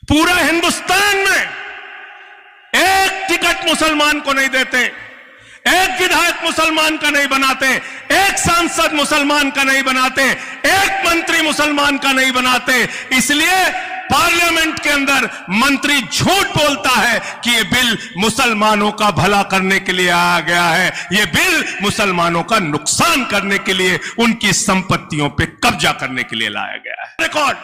पूरा हिंदुस्तान में एक टिकट मुसलमान को नहीं देते, एक विधायक मुसलमान का नहीं बनाते, एक सांसद मुसलमान का नहीं बनाते, एक मंत्री मुसलमान का नहीं बनाते। इसलिए पार्लियामेंट के अंदर मंत्री झूठ बोलता है कि यह बिल मुसलमानों का भला करने के लिए आया गया है, यह बिल मुसलमानों का नुकसान करने के लिए, उनकी संपत्तियों पे कब्जा करने के लिए लाया गया है। रिकॉर्ड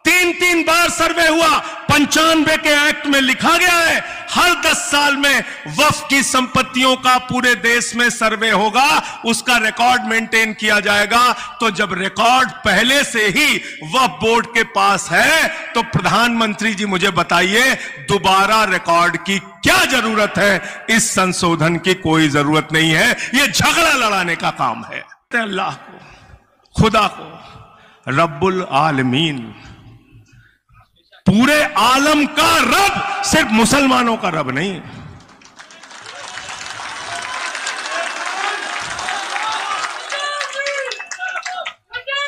3 बार सर्वे हुआ, 95 के एक्ट में लिखा गया है हर 10 साल में वक्फ की संपत्तियों का पूरे देश में सर्वे होगा, उसका रिकॉर्ड मेंटेन किया जाएगा। तो जब रिकॉर्ड पहले से ही वक्फ बोर्ड के पास है तो प्रधानमंत्री जी मुझे बताइए दोबारा रिकॉर्ड की क्या जरूरत है? इस संशोधन की कोई जरूरत नहीं है, यह झगड़ा लड़ाने का काम है। अल्लाह को, खुदा को, रब्बुल आलमीन, पूरे आलम का रब, सिर्फ मुसलमानों का रब नहीं।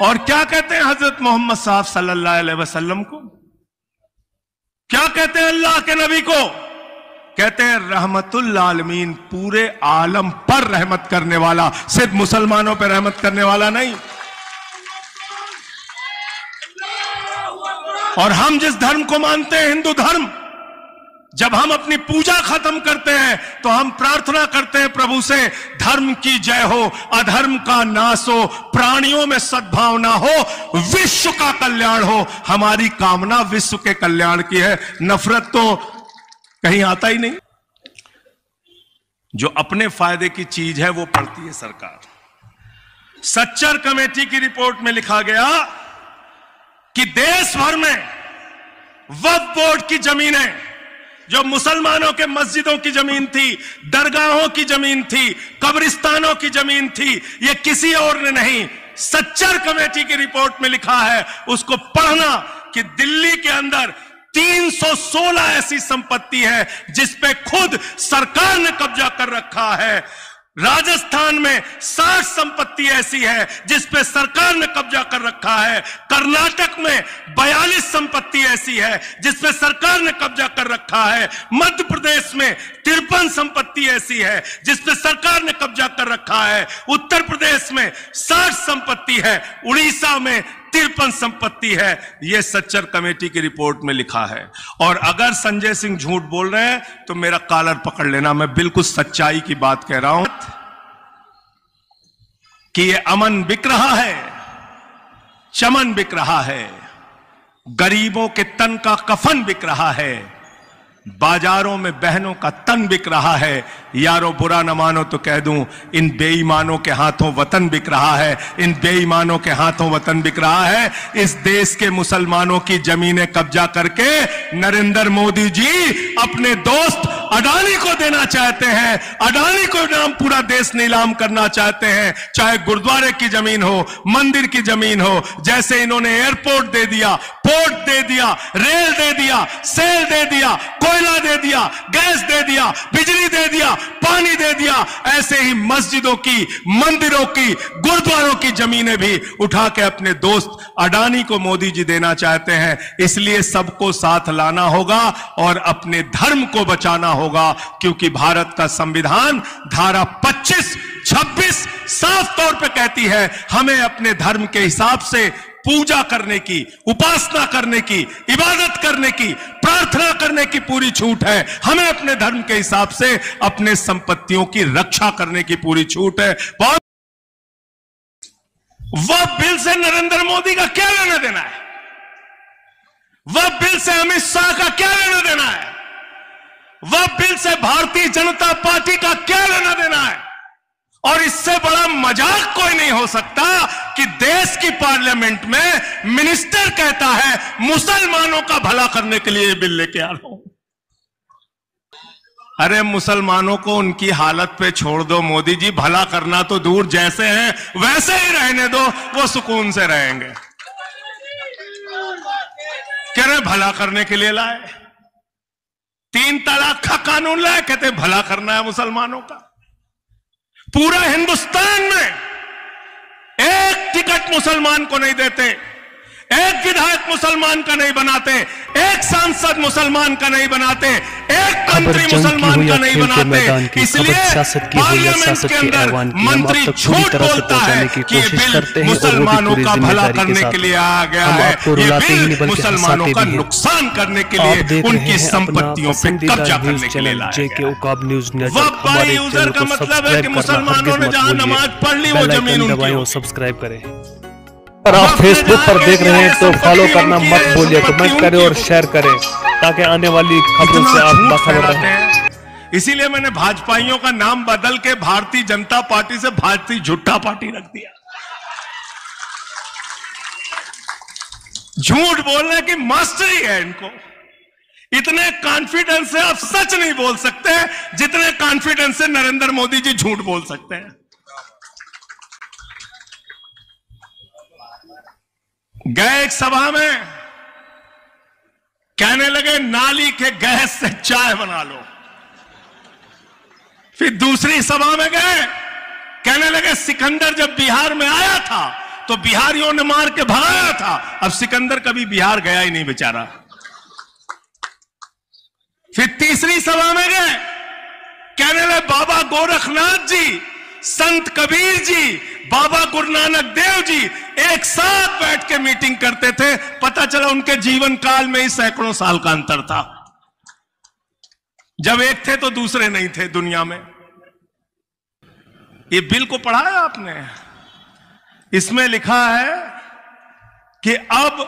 और क्या कहते हैं हजरत मोहम्मद साहब सल्लल्लाहु अलैहि वसल्लम को? क्या कहते हैं अल्लाह के नबी को? कहते हैं रहमतुल आलमीन, पूरे आलम पर रहमत करने वाला, सिर्फ मुसलमानों पर रहमत करने वाला नहीं। और हम जिस धर्म को मानते हैं, हिंदू धर्म, जब हम अपनी पूजा खत्म करते हैं तो हम प्रार्थना करते हैं प्रभु से, धर्म की जय हो, अधर्म का नाश हो, प्राणियों में सद्भावना हो, विश्व का कल्याण हो। हमारी कामना विश्व के कल्याण की है, नफरत तो कहीं आता ही नहीं। जो अपने फायदे की चीज है वो पढ़ती है सरकार। सच्चर कमेटी की रिपोर्ट में लिखा गया कि देश भर में वक्फ बोर्ड की जमीनें, जो मुसलमानों के मस्जिदों की जमीन थी, दरगाहों की जमीन थी, कब्रिस्तानों की जमीन थी, ये किसी और ने नहीं, सच्चर कमेटी की रिपोर्ट में लिखा है। उसको पढ़ना कि दिल्ली के अंदर 316 ऐसी संपत्ति है जिस पे खुद सरकार ने कब्जा कर रखा है। राजस्थान में 60 संपत्ति ऐसी है जिस पे सरकार ने कब्जा कर रखा है। कर्नाटक में 42 संपत्ति ऐसी है जिस पे सरकार ने कब्जा कर रखा है। मध्य प्रदेश में 53 संपत्ति ऐसी है जिस पे सरकार ने कब्जा कर रखा है। उत्तर प्रदेश में 60 संपत्ति है, उड़ीसा में 53 संपत्ति है। यह सच्चर कमेटी की रिपोर्ट में लिखा है। और अगर संजय सिंह झूठ बोल रहे हैं तो मेरा कॉलर पकड़ लेना, मैं बिल्कुल सच्चाई की बात कह रहा हूं कि यह अमन बिक रहा है, चमन बिक रहा है, गरीबों के तन का कफन बिक रहा है, बाजारों में बहनों का तन बिक रहा है। यारो बुरा न मानो तो कह दूं, इन बेईमानों के हाथों वतन बिक रहा है, इन बेईमानों के हाथों वतन बिक रहा है। इस देश के मुसलमानों की जमीनें कब्जा करके नरेंद्र मोदी जी अपने दोस्त अडानी को देना चाहते हैं, अडानी को नाम पूरा देश नीलाम करना चाहते हैं। चाहे गुरुद्वारे की जमीन हो, मंदिर की जमीन हो, जैसे इन्होंने एयरपोर्ट दे दिया, पोर्ट दे दिया, रेल दे दिया, सेल दे दिया, कोयला दे दिया, गैस दे दिया, बिजली दे दिया, पानी दे दिया, ऐसे ही मस्जिदों की, मंदिरों की, गुरुद्वारों की जमीनें भी उठा के अपने दोस्त अडानी को मोदी जी देना चाहते हैं। इसलिए सबको साथ लाना होगा और अपने धर्म को बचाना होगा, क्योंकि भारत का संविधान धारा 25, 26 साफ तौर पे कहती है हमें अपने धर्म के हिसाब से पूजा करने की, उपासना करने की, इबादत करने की, प्रार्थना करने की पूरी छूट है। हमें अपने धर्म के हिसाब से अपने संपत्तियों की रक्षा करने की पूरी छूट है। वह बिल से नरेंद्र मोदी का क्या लेना देना है? वह बिल से अमित शाह का क्या लेना देना है? वह बिल से भारतीय जनता पार्टी का क्या लेना देना है? और इससे बड़ा मजाक कोई नहीं हो सकता कि देश की पार्लियामेंट में मिनिस्टर कहता है मुसलमानों का भला करने के लिए बिल लेके आ रहा हूं। अरे मुसलमानों को उनकी हालत पे छोड़ दो मोदी जी, भला करना तो दूर, जैसे हैं वैसे ही रहने दो, वो सुकून से रहेंगे। कह रहे भला करने के लिए लाए, 3 तलाक का कानून लाए, कहते भला करना है मुसलमानों का। पूरा हिंदुस्तान में एक टिकट मुसलमान को नहीं देते, एक विधायक मुसलमान का नहीं बनाते, एक सांसद मुसलमान का नहीं बनाते, एक मंत्री मुसलमान का नहीं बनाते। इसलिए पार्लियामेंट के अंदर मंत्री झूठ बोलता है कि ये बिल मुसलमानों का भला करने के लिए आ गया है, ये बिल मुसलमानों का नुकसान करने के लिए, उनकी संपत्तियों पे कब्जा करने के लिए लाया गया। वक्फ यूजर का मतलब है कि मुसलमानों ने जहां नमाज पढ़ ली वो जमीन उनकी। सब्सक्राइब करें। अगर आप फेसबुक पर देख रहे हैं तो फॉलो करना मत भूलिए, कमेंट करें और शेयर करें ताकि आने वाली खबरों से आप बाखबर रहें। इसीलिए मैंने भाजपाइयों का नाम बदल के भारतीय जनता पार्टी से भारतीय झूठा पार्टी रख दिया। झूठ बोलने की मास्टरी है इनको। इतने कॉन्फिडेंस से आप सच नहीं बोल सकते जितने कॉन्फिडेंस से नरेंद्र मोदी जी झूठ बोल सकते हैं। गए एक सभा में, कहने लगे नाली के गैस से चाय बना लो। फिर दूसरी सभा में गए, कहने लगे सिकंदर जब बिहार में आया था तो बिहारियों ने मार के भगाया था, अब सिकंदर कभी बिहार गया ही नहीं बेचारा। फिर तीसरी सभा में गए, कहने लगे बाबा गोरखनाथ जी, संत कबीर जी, बाबा गुरु नानक देव जी एक साथ बैठ के मीटिंग करते थे। पता चला उनके जीवन काल में ही सैकड़ों साल का अंतर था। जब एक थे तो दूसरे नहीं थे दुनिया में। ये बिल को पढ़ा है आपने? इसमें लिखा है कि अब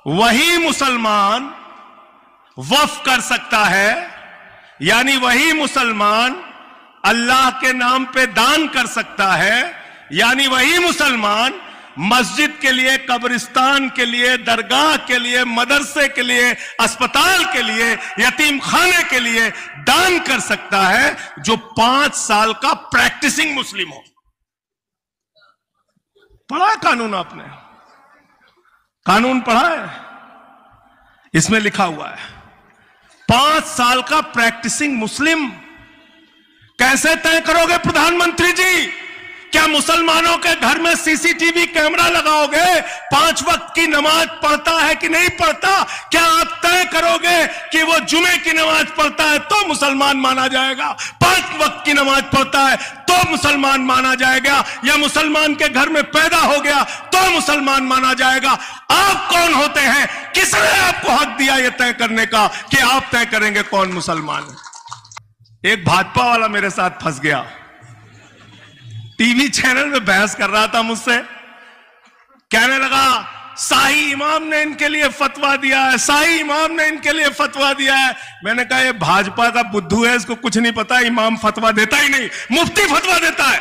वही मुसलमान वक्फ कर सकता है, यानी वही मुसलमान अल्लाह के नाम पे दान कर सकता है, यानी वही मुसलमान मस्जिद के लिए, कब्रिस्तान के लिए, दरगाह के लिए, मदरसे के लिए, अस्पताल के लिए, यतीम खाने के लिए दान कर सकता है जो 5 साल का प्रैक्टिसिंग मुस्लिम हो। पढ़ा है कानून आपने? कानून पढ़ा है? इसमें लिखा हुआ है 5 साल का प्रैक्टिसिंग मुस्लिम। कैसे तय करोगे प्रधानमंत्री जी? क्या मुसलमानों के घर में सीसीटीवी कैमरा लगाओगे? 5 वक्त की नमाज पढ़ता है कि नहीं पढ़ता? क्या आप तय करोगे कि वो जुमे की नमाज पढ़ता है तो मुसलमान माना जाएगा, 5 वक्त की नमाज पढ़ता है तो मुसलमान माना जाएगा, या मुसलमान के घर में पैदा हो गया तो मुसलमान माना जाएगा? आप कौन होते हैं? किसने आपको हक दिया यह तय करने का कि आप तय करेंगे कौन मुसलमान है? एक भाजपा वाला मेरे साथ फंस गया, टीवी चैनल में बहस कर रहा था मुझसे, कहने लगा शाही इमाम ने इनके लिए फतवा दिया है, शाही इमाम ने इनके लिए फतवा दिया है। मैंने कहा ये भाजपा का बुद्धू है, इसको कुछ नहीं पता, इमाम फतवा देता ही नहीं, मुफ्ती फतवा देता है।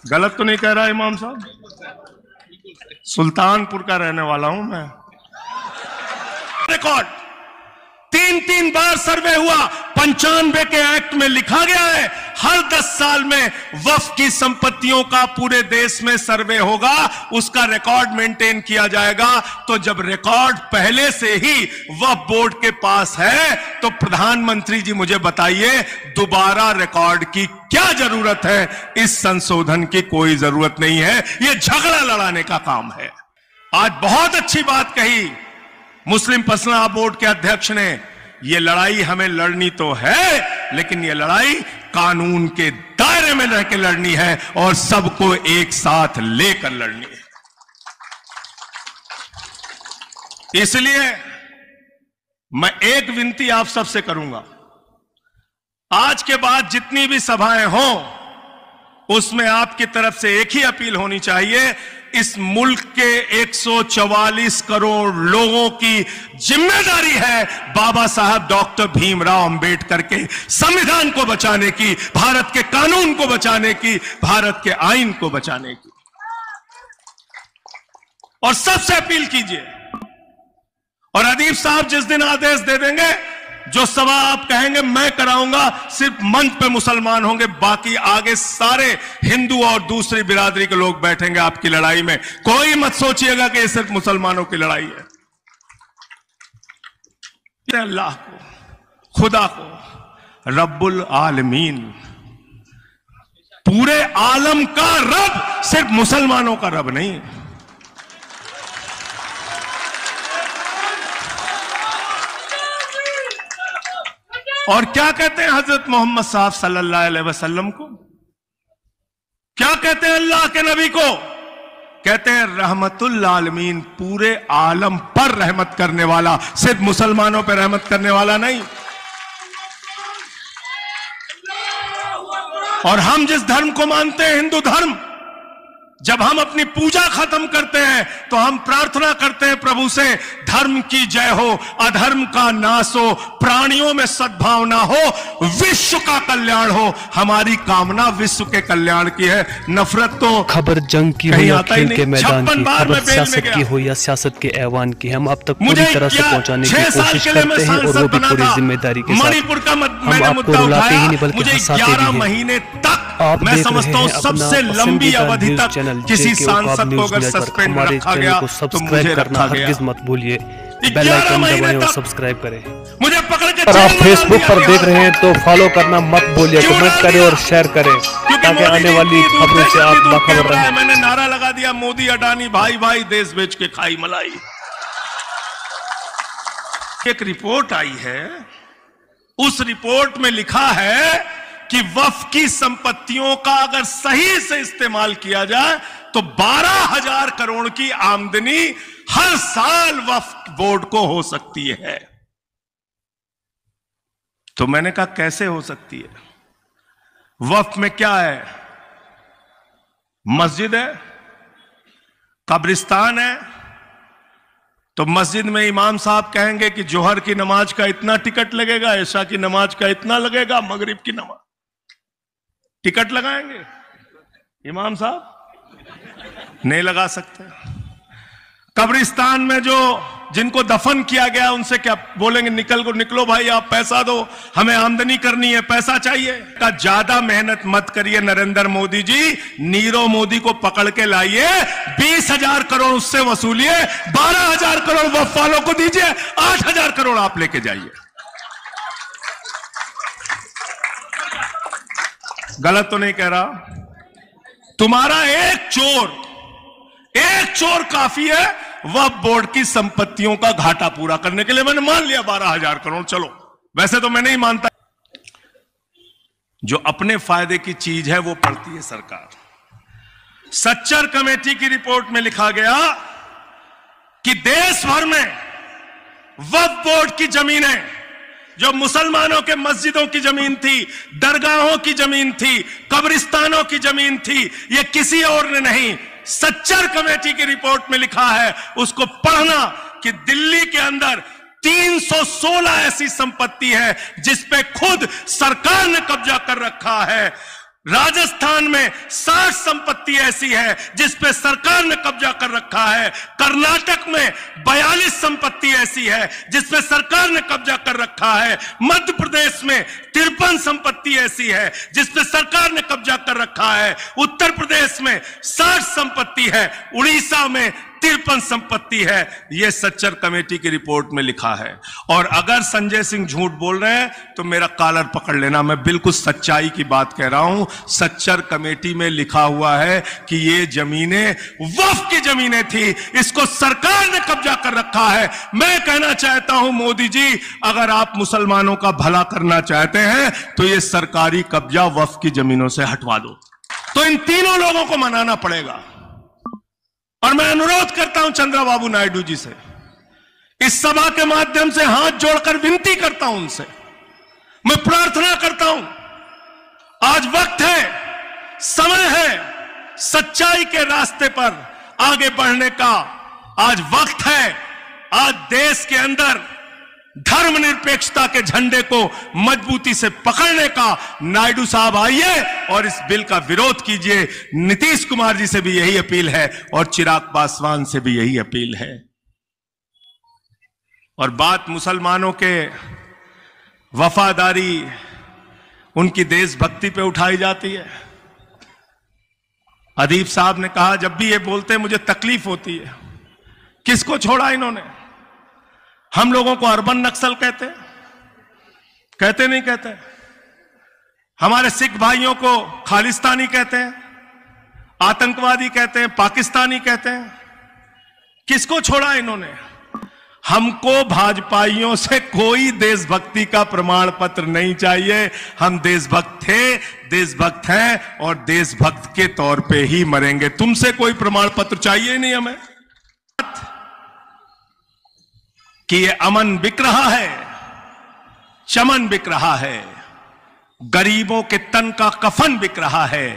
गलत तो नहीं कह रहा इमाम साहब? सुल्तानपुर का रहने वाला हूं मैं। रिकॉर्ड 3 बार सर्वे हुआ। 95 के एक्ट में लिखा गया है हर 10 साल में वक्फ की संपत्तियों का पूरे देश में सर्वे होगा, उसका रिकॉर्ड मेंटेन किया जाएगा। तो जब रिकॉर्ड पहले से ही वक्फ बोर्ड के पास है तो प्रधानमंत्री जी मुझे बताइए दोबारा रिकॉर्ड की क्या जरूरत है? इस संशोधन की कोई जरूरत नहीं है, यह झगड़ा लड़ाने का काम है। आज बहुत अच्छी बात कही मुस्लिम पसला बोर्ड के अध्यक्ष ने, ये लड़ाई हमें लड़नी तो है लेकिन ये लड़ाई कानून के दायरे में रह के लड़नी है और सबको एक साथ लेकर लड़नी है। इसलिए मैं एक विनती आप सबसे करूंगा, आज के बाद जितनी भी सभाएं हों उसमें आपकी तरफ से एक ही अपील होनी चाहिए, इस मुल्क के 144 करोड़ लोगों की जिम्मेदारी है बाबा साहब डॉक्टर भीमराव अंबेडकर के संविधान को बचाने की, भारत के कानून को बचाने की, भारत के आईन को बचाने की। और सबसे अपील कीजिए, और अदीब साहब जिस दिन आदेश दे देंगे जो सभा आप कहेंगे मैं कराऊंगा, सिर्फ मंच पे मुसलमान होंगे, बाकी आगे सारे हिंदू और दूसरी बिरादरी के लोग बैठेंगे आपकी लड़ाई में। कोई मत सोचिएगा कि ये सिर्फ मुसलमानों की लड़ाई है। अल्लाह को, खुदा को, रब्बुल आलमीन पूरे आलम का रब, सिर्फ मुसलमानों का रब नहीं। और क्या कहते हैं हजरत मोहम्मद साहब सल्लल्लाहु अलैहि वसल्लम को? क्या कहते हैं अल्लाह के नबी को? कहते हैं रहमतुल आलमीन, पूरे आलम पर रहमत करने वाला, सिर्फ मुसलमानों पर रहमत करने वाला नहीं। और हम जिस धर्म को मानते हैं, हिंदू धर्म, जब हम अपनी पूजा खत्म करते हैं तो हम प्रार्थना करते हैं प्रभु से, धर्म की जय हो, अधर्म का नाश हो, प्राणियों में सद्भावना हो, विश्व का कल्याण हो। हमारी कामना विश्व के कल्याण की है। नफरत तो खबर जंग की हो या खेल के मैदान की, खबर सियासत की हो या सियासत के ऐवान की, हम अब तक पूरी तरह से पहुंचाने की कोशिश करते हैं, और वो भी पूरी जिम्मेदारी के साथ। मणिपुर का हम आपको रुलाते ही नहीं बल्कि हंसाते भी हैं। महीने तक आप मैं देख समझता रहे हूं हैं सबसे अपना लंबी पसंदीदा अवधि न्यूज़ तक चैनल किसी JK सांसद को अगर न्यूज़ नेटवर्क। सस्पेंड हमारे रखा चैनल गया को तो सब्सक्राइब मुझे करना रखा गया। हरगिज मत भूलिए, बेल आइकन दबाएं और सब्सक्राइब करें। मुझे पकड़ के अगर आप फेसबुक पर देख रहे हैं तो फॉलो करना मत भूलिए, कमेंट करें और शेयर करें ताकि आने वाली खबरों से आप बाखबर रहें। मैंने नारा लगा दिया, मोदी अडानी भाई भाई, देश बेच के खाई मलाई। एक रिपोर्ट आई है, उस रिपोर्ट में लिखा है कि वक्फ की संपत्तियों का अगर सही से इस्तेमाल किया जाए तो 12,000 करोड़ की आमदनी हर साल वक्फ बोर्ड को हो सकती है। तो मैंने कहा कैसे हो सकती है? वक्फ में क्या है? मस्जिद है, कब्रिस्तान है। तो मस्जिद में इमाम साहब कहेंगे कि जोहर की नमाज का इतना टिकट लगेगा, ऐशा की नमाज का इतना लगेगा, मगरिब की नमाज, टिकट लगाएंगे इमाम साहब? नहीं लगा सकते। कब्रिस्तान में जो जिनको दफन किया गया उनसे क्या बोलेंगे? निकलो भाई, आप पैसा दो, हमें आमदनी करनी है, पैसा चाहिए। का ज्यादा मेहनत मत करिए नरेंद्र मोदी जी, नीरव मोदी को पकड़ के लाइए, 20,000 करोड़ उससे वसूलिए, 12,000 करोड़ वक्फ वालों को दीजिए, 8,000 करोड़ आप लेके जाइए। गलत तो नहीं कह रहा? तुम्हारा एक चोर काफी है वक्फ बोर्ड की संपत्तियों का घाटा पूरा करने के लिए। मैंने मान लिया 12,000 करोड़, चलो, वैसे तो मैं नहीं मानता। जो अपने फायदे की चीज है वो पढ़ती है सरकार। सच्चर कमेटी की रिपोर्ट में लिखा गया कि देश भर में वक्फ बोर्ड की जमीनें, जो मुसलमानों के मस्जिदों की जमीन थी, दरगाहों की जमीन थी, कब्रिस्तानों की जमीन थी, ये किसी और ने नहीं, सच्चर कमेटी की रिपोर्ट में लिखा है। उसको पढ़ना कि दिल्ली के अंदर 316 ऐसी संपत्ति है जिस पे खुद सरकार ने कब्जा कर रखा है। राजस्थान में 60 संपत्ति ऐसी है जिस पे सरकार ने कब्जा कर रखा है। कर्नाटक में 42 संपत्ति ऐसी है जिस पे सरकार ने कब्जा कर रखा है। मध्य प्रदेश में 53 संपत्ति ऐसी है जिस पे सरकार ने कब्जा कर रखा है। उत्तर प्रदेश में 60 संपत्ति है, उड़ीसा में 53 संपत्ति है। यह सच्चर कमेटी की रिपोर्ट में लिखा है। और अगर संजय सिंह झूठ बोल रहे हैं तो मेरा कॉलर पकड़ लेना, मैं बिल्कुल सच्चाई की बात कह रहा हूं। सच्चर कमेटी में लिखा हुआ है कि ये जमीनें वक्फ की जमीनें थी, इसको सरकार ने कब्जा कर रखा है। मैं कहना चाहता हूं मोदी जी, अगर आप मुसलमानों का भला करना चाहते हैं तो ये सरकारी कब्जा वक्फ की जमीनों से हटवा दो। तो इन तीनों लोगों को मनाना पड़ेगा। और मैं अनुरोध करता हूं चंद्रबाबू नायडू जी से, इस सभा के माध्यम से हाथ जोड़कर विनती करता हूं उनसे, मैं प्रार्थना करता हूं, आज वक्त है, समय है सच्चाई के रास्ते पर आगे बढ़ने का। आज वक्त है, आज देश के अंदर धर्मनिरपेक्षता के झंडे को मजबूती से पकड़ने का। नायडू साहब आइए और इस बिल का विरोध कीजिए। नीतीश कुमार जी से भी यही अपील है और चिराग पासवान से भी यही अपील है। और बात मुसलमानों के वफादारी, उनकी देशभक्ति पे उठाई जाती है। अदीब साहब ने कहा, जब भी ये बोलते हैं मुझे तकलीफ होती है। किसको छोड़ा इन्होंने? हम लोगों को अर्बन नक्सल कहते नहीं कहते? हमारे सिख भाइयों को खालिस्तानी कहते हैं, आतंकवादी कहते हैं, पाकिस्तानी कहते हैं। किसको छोड़ा इन्होंने? हमको भाजपाइयों से कोई देशभक्ति का प्रमाण पत्र नहीं चाहिए। हम देशभक्त थे, देशभक्त हैं और देशभक्त के तौर पे ही मरेंगे। तुमसे कोई प्रमाण पत्र चाहिए नहीं हमें कि ये अमन बिक रहा है, चमन बिक रहा है, गरीबों के तन का कफन बिक रहा है,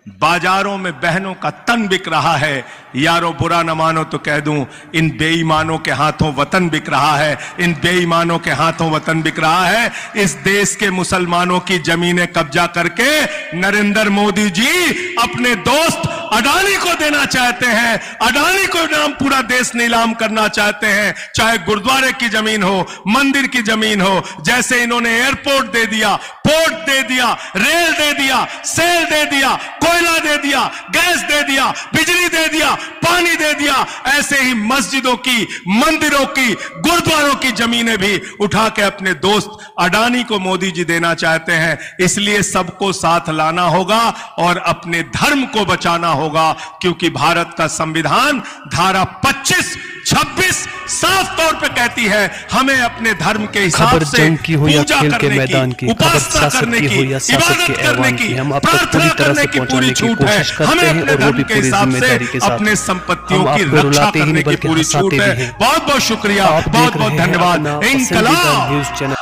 बाजारों में बहनों का तन बिक रहा है। यारो बुरा न मानो तो कह दूं, इन बेईमानों के हाथों वतन बिक रहा है, इन बेईमानों के हाथों वतन बिक रहा है। इस देश के मुसलमानों की जमीनें कब्जा करके नरेंद्र मोदी जी अपने दोस्त अडानी को देना चाहते हैं। अडानी को नाम पूरा देश नीलाम करना चाहते हैं, चाहे गुरुद्वारे की जमीन हो, मंदिर की जमीन हो। जैसे इन्होंने एयरपोर्ट दे दिया, पोर्ट दे दिया, रेल दे दिया, सेल दे दिया, कोयला दे दिया, गैस दे दिया, बिजली दे दिया, पानी दे दिया, ऐसे ही मस्जिदों की, मंदिरों की, गुरुद्वारों की जमीनें भी उठा के अपने दोस्त अडानी को मोदी जी देना चाहते हैं। इसलिए सबको साथ लाना होगा और अपने धर्म को बचाना होगा, क्योंकि भारत का संविधान धारा 25, 26 साफ तौर पे कहती है हमें अपने धर्म के हिसाब से पूजा करने की, उपासना करने की, इबादत करने की, प्रार्थना करने की पूरी छूट है। हमें अपने धर्म के हिसाब से अपने संपत्तियों की रक्षा करने की पूरी छूट है। बहुत बहुत शुक्रिया, बहुत बहुत धन्यवाद। इंकलाब।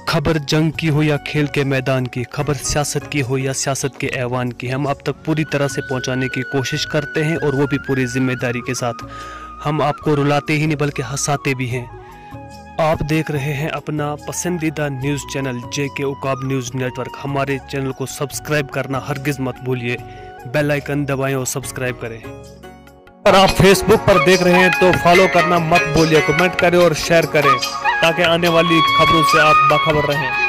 खबर जंग की हो या खेल के मैदान की, खबर सियासत की हो या सियासत के ऐवान की, हम आप तक पूरी तरह से पहुंचाने की कोशिश करते हैं और वो भी पूरी जिम्मेदारी के साथ। हम आपको रुलाते ही नहीं बल्कि हंसाते भी हैं। आप देख रहे हैं अपना पसंदीदा news channel JK Uqaab news network. हमारे चैनल को सब्सक्राइब करना हरगिज़ मत भूलिए, बेल आइकन दबाएं और सब्सक्राइब करें। अगर आप फेसबुक पर देख रहे हैं तो फॉलो करना मत भूलिए, कमेंट करें और शेयर करें ताकि आने वाली खबरों से आप बाखबर रहें।